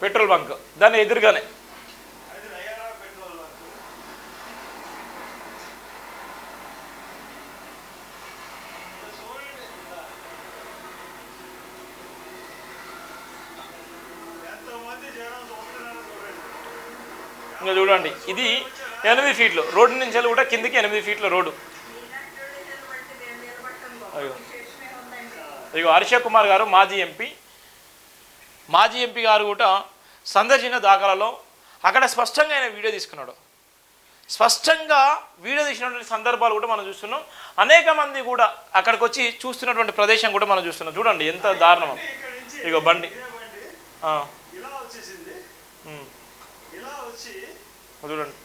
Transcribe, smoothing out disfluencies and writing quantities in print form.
Petrol bunk దాని ఎదురుగానే. ఇంకా చూడండి, ఇది 8 ఫీట్లు రోడ్డు నుంచి వెళ్ళి కూడా కిందికి 8 ఫీట్ల రోడ్డు. అయ్యో ఇగో హర్ష కుమార్ గారు మాజీ ఎంపీ గారు కూడా సందర్శన దాఖలలో అక్కడ స్పష్టంగా ఆయన వీడియో తీసుకున్నాడు. స్పష్టంగా వీడియో తీసినటువంటి సందర్భాలు కూడా మనం చూస్తున్నాం. అనేక మంది కూడా అక్కడికి వచ్చి చూస్తున్నటువంటి ప్రదేశం కూడా మనం చూస్తున్నాం. చూడండి ఎంత దారుణం. ఇగో బండి చూడండి.